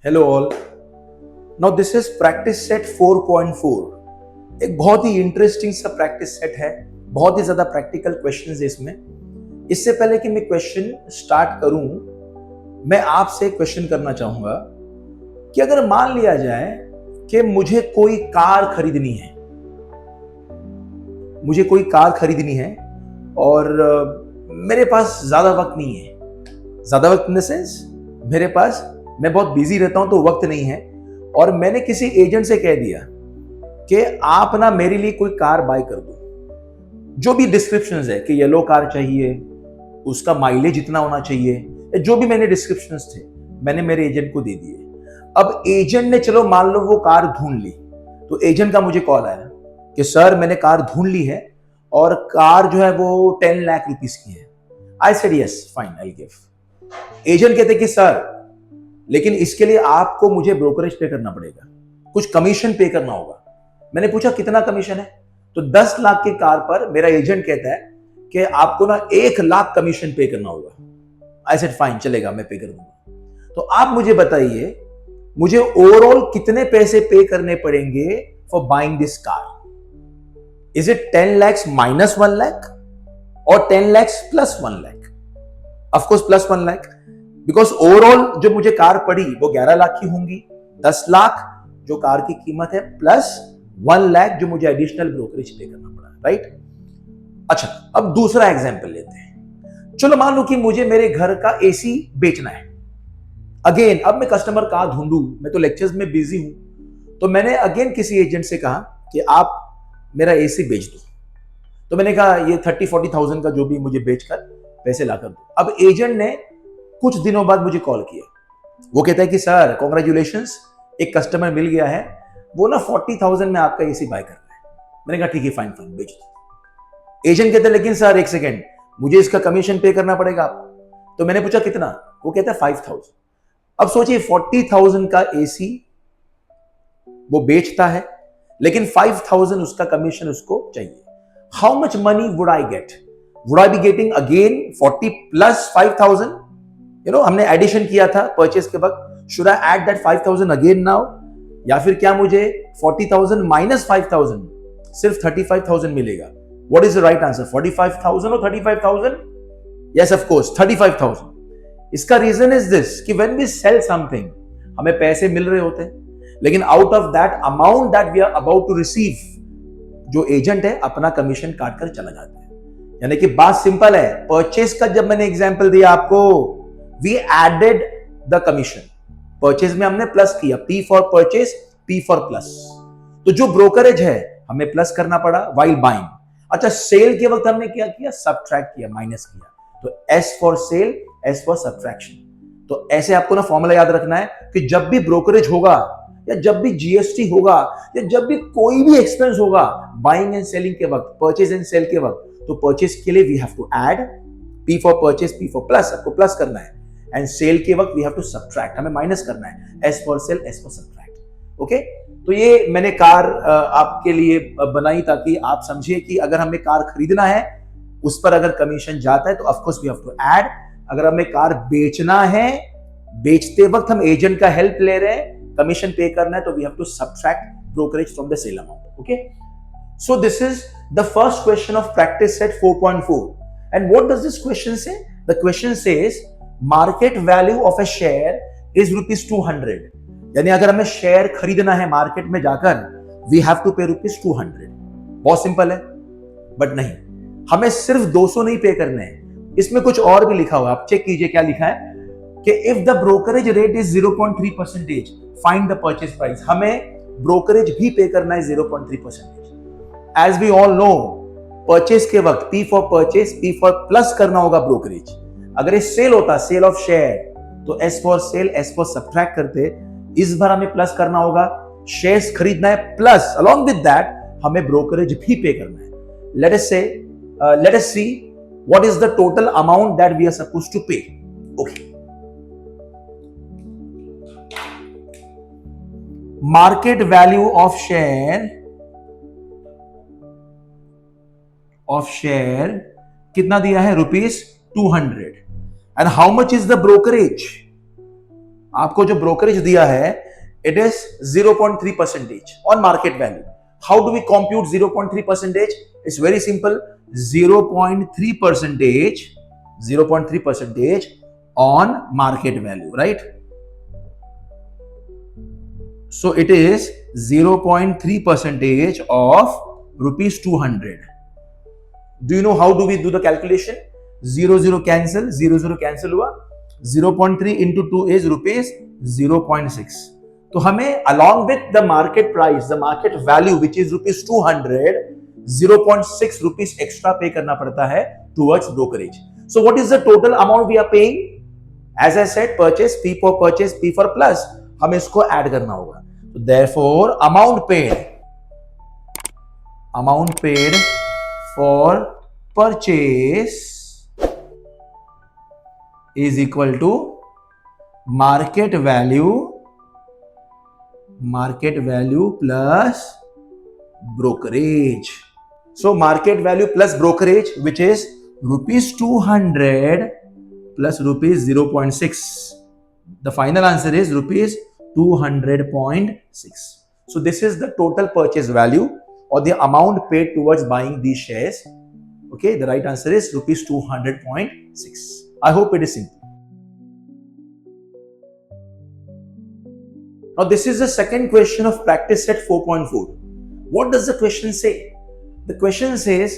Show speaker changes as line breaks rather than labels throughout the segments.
Hello all. Now this is practice set 4.4। एक बहुत ही interesting सा प्रैक्टिस सेट है, बहुत ही ज्यादा प्रैक्टिकल क्वेश्चंस है इसमें। इससे पहले कि मैं क्वेश्चन स्टार्ट करूं, मैं आपसे क्वेश्चन करना चाहूंगा कि अगर मान लिया जाए कि मुझे कोई कार खरीदनी है, और मेरे पास ज्यादा वक्त नहीं है। ज्यादा वक्त इन द सेंस, मेरे पास, मैं बहुत बिजी रहता हूं तो वक्त नहीं है, और मैंने किसी एजेंट से कह दिया कि आप ना मेरे लिए कोई कार बाय कर दो। जो भी डिस्क्रिप्शंस है कि येलो कार चाहिए, उसका माइलेज इतना होना चाहिए, जो भी मैंने डिस्क्रिप्शंस थे मैंने मेरे एजेंट को दे दिए। अब एजेंट ने, चलो मान लो वो कार ढूंढ ली, तो एजेंट का मुझे कॉल आया कि सर मैंने कार ढूंढ ली है और कार जो है वो 10 लाख रुपीस की है। I said yes fine I give. Agent कहते कि सर लेकिन इसके लिए आपको मुझे ब्रोकरेज पे करना पड़ेगा, कुछ कमीशन पे करना होगा। मैंने पूछा कितना कमीशन है, तो 10 लाख की कार पर मेरा एजेंट कहता है कि आपको ना 1 लाख कमीशन पे करना होगा। आई सेड फाइन चलेगा, मैं पे कर दूंगा। तो आप मुझे बताइए, मुझे ओवरऑल कितने पैसे पे करने पड़ेंगे for buying this car? Is it 10 lakhs minus 1 lakh और 10 lakhs plus 1 lakh? Of course plus 1 lakh, because overall जो मुझे कार पड़ी वो 11 लाख की होंगी। 10 लाख जो कार की कीमत है प्लस 1 लाख जो मुझे एडिशनल ब्रोकरेज पे करना पड़ा, राइट? अच्छा, अब दूसरा एग्जांपल लेते हैं। चलो मान लो कि मुझे मेरे घर का एसी बेचना है। अगेन, अब मैं कस्टमर कहां ढूंढूं, मैं तो लेक्चर्स में बिजी हूं, तो मैंने अगेन किसी एजेंट से कहा कि आप मेरा एसी बेच दो। तो मैंने कहा ये 30-40,000 का जो भी मुझे बेचकर पैसे लाकर दो। अब एजेंट ने कुछ दिनों बाद मुझे कॉल किया। वो कहता है कि सर कॉन्ग्रेचुलेशंस, एक कस्टमर मिल गया है, वो ना 40,000 में आपका एसी बाय कर रहा है। मैंने कहा ठीक है फाइन फाइन बेच दो। एजेंट कहता है लेकिन सर एक सेकेंड, मुझे इसका कमीशन पे करना पड़ेगा आपको। तो मैंने पूछा कितना? वो कहता है 5,000। अब सोचिए 40,000 का एसी वो बेचता है, लेकिन 5,000 उसका कमीशन उसको चाहिए। How much money would I get? Would I be getting again 40 plus 5,000? हमने एडिशन किया था परचेस के वक्त। Should I add that 5,000 again now, या फिर क्या मुझे 40,000 माइनस 5,000 सिर्फ 35,000 मिलेगा? What is the right answer? 45,000 और 35,000? Yes of course 35,000। इसका रीजन इज दिस कि व्हेन वी सेल समथिंग, हमें पैसे मिल रहे होते हैं, लेकिन out of that amount that we are about to receive, जो एजेंट है अपना कमीशन काट कर चला जाता है। यानी कि बात सिंपल है। परचेस का जब मैंने एग्जांपल दिया आपको, we added the commission. Purchase में हमने प्लस किया, P for purchase, P for plus. तो जो ब्रोकरेज है हमें प्लस करना पड़ा व्हाइल बाइंग। अच्छा, सेल के वक्त हमने क्या किया? सब्ट्रैक्ट किया, माइनस किया। तो S for sell, S for subtraction. तो ऐसे आपको ना फॉर्मूला याद रखना है कि जब भी ब्रोकरेज होगा, या जब भी जीएसटी होगा, या जब भी कोई भी एक्सपेंस होगा बाइंग एंड सेलिंग के वक्त, परचेज एंड सेल के वक्त, तो परचेज के लिए we have to add P for purchase, P for plus, आपको प्लस करना है। एंड सेल के वक्त वी हैव टू सब्ट्रैक्ट, हमें माइनस करना है। S for sell, S for subtract. Okay, तो ये मैंने कार आपके लिए बनाई ताकि आप समझिए कि अगर हमें कार खरीदना है, उस पर अगर कमीशन जाता है तो of course we have to add. अगर हमें कार बेचना है, बेचते वक्त हम एजेंट का हेल्प ले रहे हैं, कमीशन पे करना है, तो we have to subtract brokerage from the sale amount. Okay, so this is the first question of practice set 4.4। And what does this question say? The question says market value of a share is ₹200। यानी अगर हमें share खरीदना है market में जाकर, we have to पे ₹200। बहुत simple है, बट नहीं, हमें सिर्फ 200 नहीं पे करने हैं, इसमें कुछ और भी लिखा हुआ। आप चेक कीजिए क्या लिखा है कि if the brokerage rate is 0.3%, find the purchase price. हमें ब्रोकरेज भी पे करना है 0.3%। As we all know, purchase के वक्त P for purchase, P for plus करना होगा ब्रोकरेज। अगर ये सेल होता, सेल ऑफ शेयर, तो S for sell, S for subtract करते। इस बार हमें प्लस करना होगा, शेयर्स खरीदना है प्लस अलोंग विद दैट हमें ब्रोकरेज भी पे करना है। Let us see what is the total amount that we are supposed to pay. Okay, market value of share कितना दिया है? ₹200। And how much is the brokerage? आपको जो ब्रोकरेज दिया है it is 0.3% on market value. How do we compute 0.3%? It's very simple. 0.3% on market value, right? So it is 0.3% of rupees 200. Do you know how do we do the calculation? 0 cancel, 0 cancel हुआ. 0.3 into 2 is rupees 0.6. तो हमें along with the market price, the market value which is rupees 200, 0.6 rupees extra pay करना पड़ता है towards brokerage. So what is the total amount we are paying? As I said, purchase, P for purchase, P for plus. हमें इसको add करना होगा. So therefore, amount paid for purchase is equal to market value plus brokerage. So market value plus brokerage, which is rupees 200 plus rupees 0.6. The final answer is rupees 200.6. So this is the total purchase value or the amount paid towards buying these shares. Okay, the right answer is rupees 200.6. I hope it is simple. Now this is the second question of practice set 4.4. What does the question say? The question says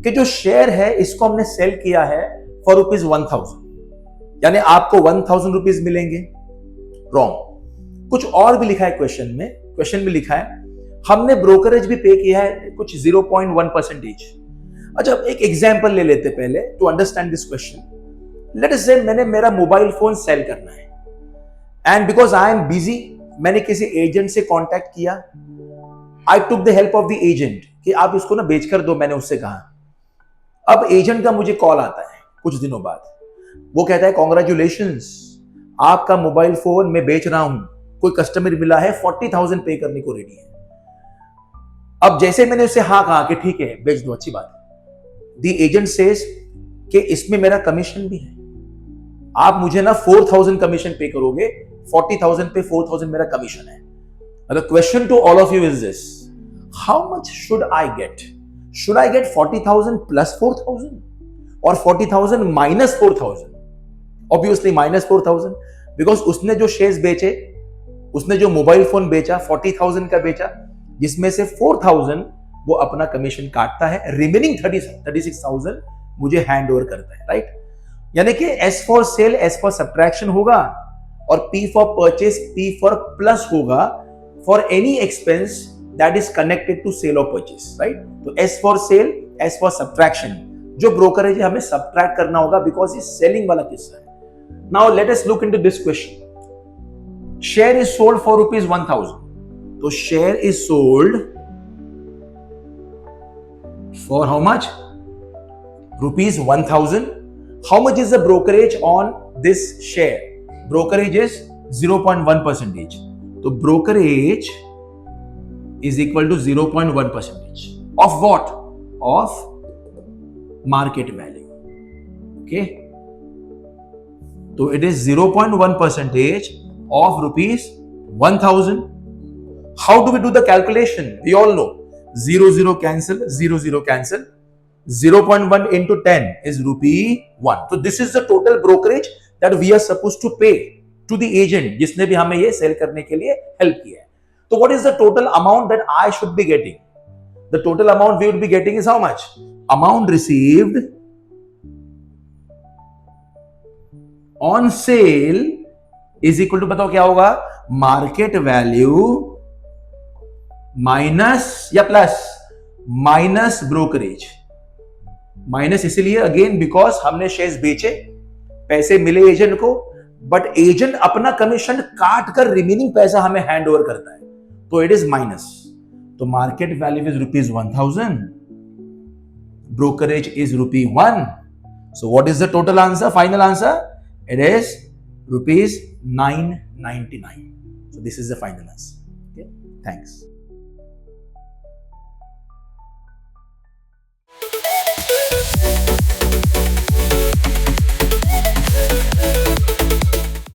कि जो share है इसको हमने cell किया है for rupees 1000, यानी आपको 1000 rupees मिलेंगे. रॉन्ग. कुछ और भी लिखा है क्वेश्चन में लिखा है हमने ब्रोकरेज भी पे किया है कुछ 0.1%. अच्छा, एक एग्जांपल ले लेते पहले to understand this question. Let us say मैंने मेरा मोबाइल फोन सेल करना है and because I am busy मैंने किसी एजेंट से कांटेक्ट किया. I took the help of the agent कि आप इसको ना बेच कर दो. मैंने उससे कहा. अब एजेंट का मुझे कॉल आता है कुछ दिनों बाद. वो कहता है कांग्रेचुलेशंस, आपका मोबाइल फोन मैं बेच रहा हूं. कोई कस्टमर मिला है 40,000 पे करने को रेडी है. अब जैसे मैंने उससे हाँ कहा कि ठीक है बेच दो, अच्छी बात. द एजेंट सेज कि इसमें मेरा कमीशन भी है, आप मुझे ना 4,000 कमीशन पे करोगे. 40,000 पे 4,000 मेरा कमीशन है. The question to all of you is this: how much should I get? Should I get 40,000 plus 4,000 or 40,000 minus 4,000? Obviously minus 4,000 because उसने जो शेयर्स बेचे, उसने जो मोबाइल फोन बेचा 40,000 का बेचा, जिसमें से 4,000 वो अपना कमीशन काटता है. रिमेनिंग 36,000 मुझे हैंड ओवर करता है. राइट? यानी कि S for sale S for subtraction होगा और P for purchase P for plus होगा for any expense that is connected to sale और परचेस. राइट? तो S for sale S for subtraction. जो ब्रोकरेज है हमें सब्ट्रैक्ट करना होगा बिकॉज ये सेलिंग वाला किस्सा है. Now let us look into this question. Share is sold for rupees 1000. तो share is sold for how much? Rupees 1000. How much is the brokerage on this share? Brokerage is 0.1%. तो brokerage is equal to 0.1% of what? Of market value. Okay. So it is 0.1% of rupees 1000. How do we do the calculation? We all know 0 cancel, 0 cancel. 0.1 into 10 is rupee 1. So this is the total brokerage that we are supposed to pay to the agent जिसने भी हमें ये cell करने के लिए help किया है. तो what is the total amount that I should be getting? The total amount we would be getting is how much? Amount received on sale is equal to, बताओ क्या होगा? मार्केट वैल्यू माइनस या plus minus brokerage. Minus इसलिए again because हमने shares बेचे, पैसे मिले agent को, बट एजेंट अपना कमीशन काट कर रिमेनिंग पैसा हमें हैंड ओवर करता है, तो इट इज माइनस. तो market value is rupees 1000, brokerage is rupee 1. So what is the total answer? Final answer it is rupees 999. So this is the final answer. Thanks.